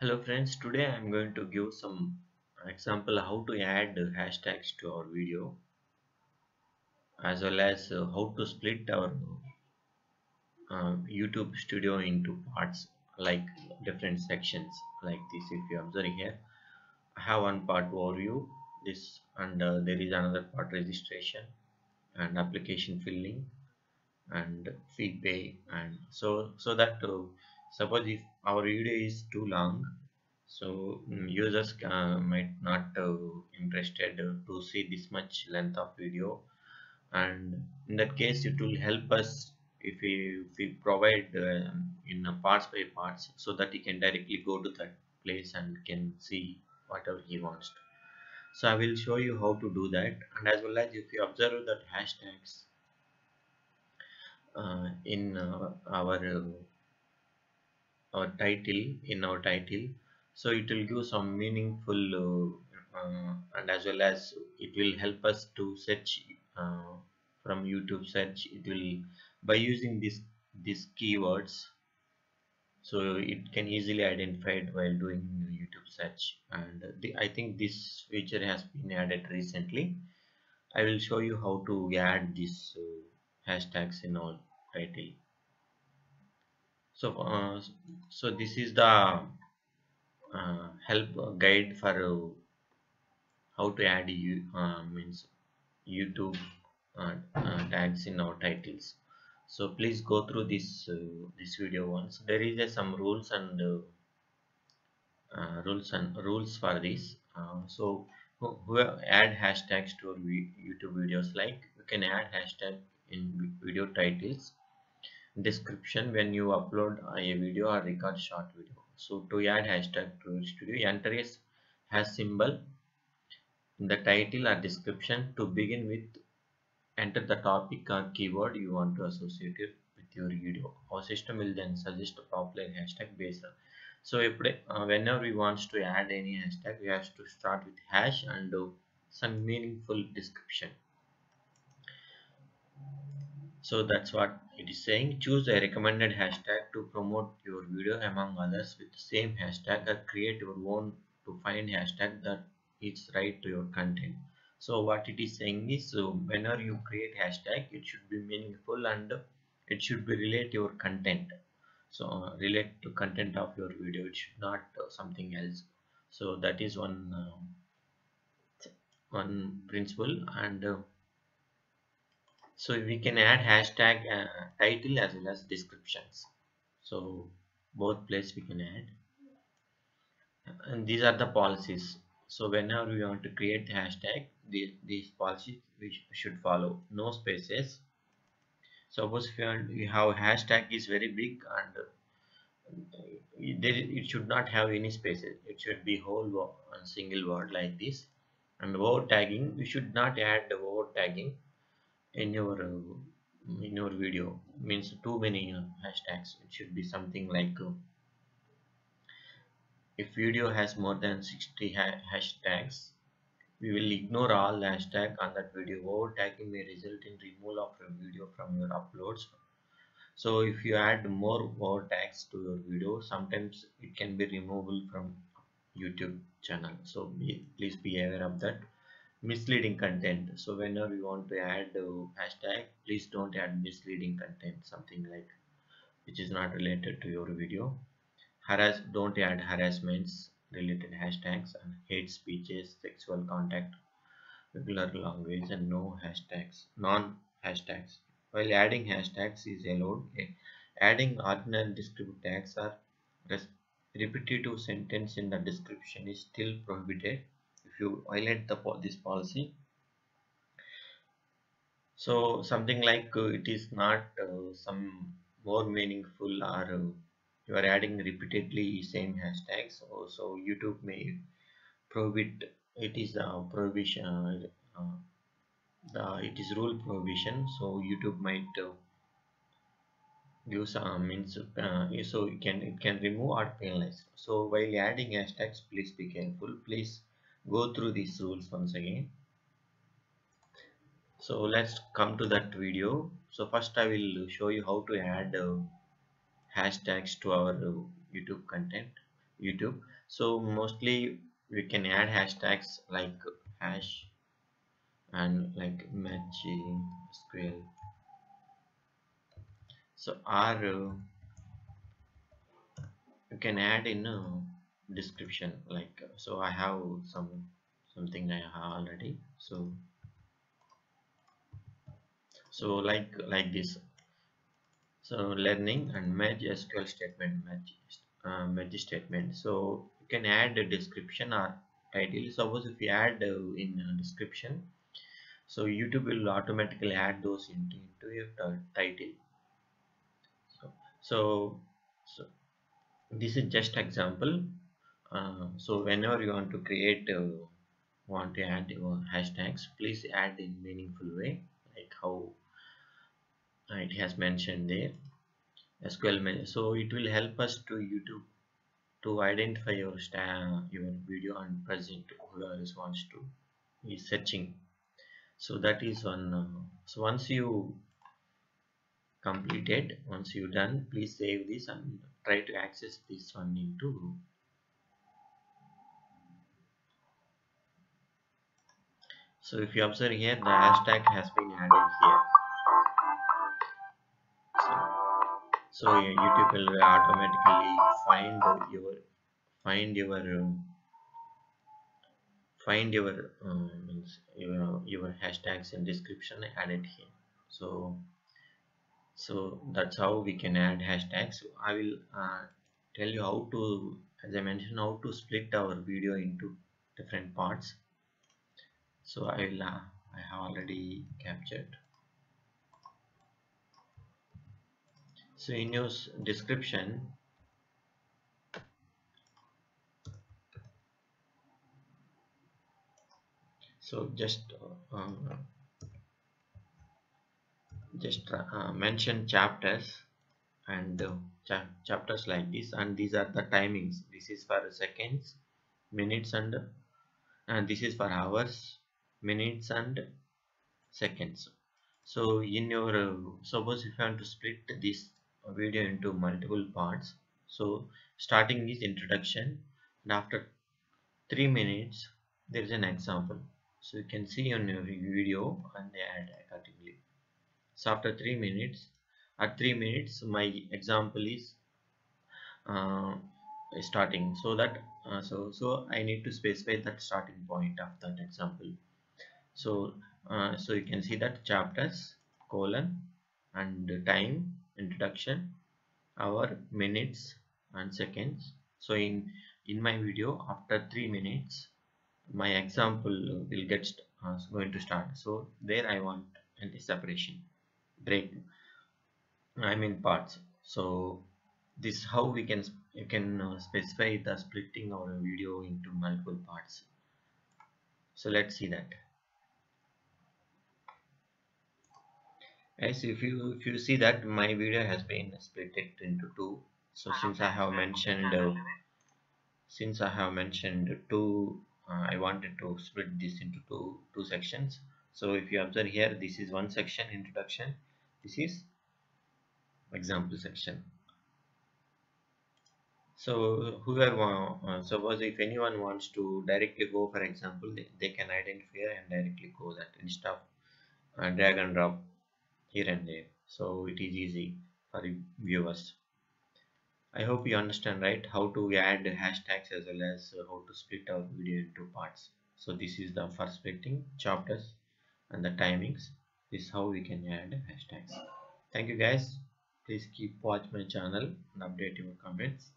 Hello friends, today I am going to give some example how to add hashtags to our video as well as how to split our YouTube studio into parts like different sections like this. If you observe here, I have one part overview, this and there is another part registration and application filling and fee pay, and so that suppose if our video is too long, so users might not interested to see this much length of video, and in that case it will help us if we provide in parts by parts, so that he can directly go to that place and can see whatever he wants to. So I will show you how to do that, and as well as if you observe that hashtags in our title, so it will give some meaningful and as well as it will help us to search from YouTube search. It will, by using these keywords, so it can easily identified while doing YouTube search. And I think this feature has been added recently. I will show you how to add these hashtags in our title. So this is the help guide for how to add means YouTube tags in our titles. So please go through this video once. There is some rules for this. So who add hashtags to our YouTube videos, like you can add hashtag in video titles, description when you upload a video or record short video. So to add hashtag to your studio, enter a hash symbol in the title or description. To begin with, enter the topic or keyword you want to associate it with your video. Our system will then suggest a popular hashtag based on. So whenever we want to add any hashtag, we have to start with hash and do some meaningful description. So that's what it is saying. Choose a recommended hashtag to promote your video among others with the same hashtag, or create your own to find hashtag that is right to your content. So what it is saying is, so whenever you create hashtag, it should be meaningful and it should be relate to your content. So relate to content of your video. It should not something else. So that is one principle. And so we can add hashtag title as well as descriptions. So both place we can add, and these are the policies. So whenever we want to create the hashtag, these policies we should follow. No spaces. Suppose if you have hashtag is very big, and it should not have any spaces. It should be whole single word like this. And word tagging, we should not add the word tagging in your video, means too many hashtags. It should be something like if video has more than 60 hashtags, we will ignore all hashtag on that video. Over tagging may result in removal of your video from your uploads. So if you add more over tags to your video, sometimes it can be removable from YouTube channel. So please be aware of that. Misleading content. So whenever you want to add hashtag, please don't add misleading content, something like which is not related to your video. Don't add harassments related hashtags, and hate speeches, sexual contact, regular language, and no hashtags, non hashtags. While adding hashtags is allowed, adding ordinary descriptive tags or repetitive sentence in the description is still prohibited. If you violate this policy, so something like it is not some more meaningful, or you are adding repeatedly same hashtags. So YouTube may prohibit. It is prohibition. It is rule prohibition. So YouTube might give some means. So it can remove or penalize. So while adding hashtags, please be careful. Please go through these rules once again. So let's come to that video. So first I will show you how to add hashtags to our YouTube content. YouTube. So mostly we can add hashtags like hash and like matching SQL. So our you can add in a description like so I have something I have already. So like this. So learning and match SQL statement match statement. So you can add a description or title. Suppose if you add in a description, so YouTube will automatically add those into your title. So, so, so this is just example. So whenever you want to create want to add your hashtags, please add in meaningful way like how it has mentioned there. So it will help us to YouTube to identify your video and present whoever else wants to is searching. So that is one. So once you complete it, once you done, please save this and try to access this one into. So if you observe here, the hashtag has been added here. So YouTube will automatically find your find means your hashtags and description added here. So that's how we can add hashtags. So I will tell you how to, as I mentioned, how to split our video into different parts. So I have already captured. So in your description, so just mention chapters and chapters like this, and these are the timings. This is for seconds, minutes, and this is for hours, minutes, and seconds. So in your suppose if you want to split this video into multiple parts, so starting is introduction, and after 3 minutes there is an example. So you can see on your video and add accordingly. So after 3 minutes, at 3 minutes my example is uh, starting, so that so I need to specify that starting point of that example. So you can see that chapters colon and time, introduction, hour, minutes, and seconds. So in my video after 3 minutes my example will get going to start. So there I want a separation break, I mean parts. So this how we can you can specify the splitting our video into multiple parts. So let's see that. As if you see that my video has been split it into two. So since I have mentioned two, I wanted to split this into two sections. So if you observe here, this is one section introduction. This is example section. So suppose if anyone wants to directly go, for example, they can identify and directly go that instead of drag and drop here and there. So it is easy for viewers. I hope you understand right how to add hashtags as well as how to split our video into parts. So this is the first splitting chapters and the timings. This is how we can add hashtags. Thank you guys. Please keep watch my channel and update your comments.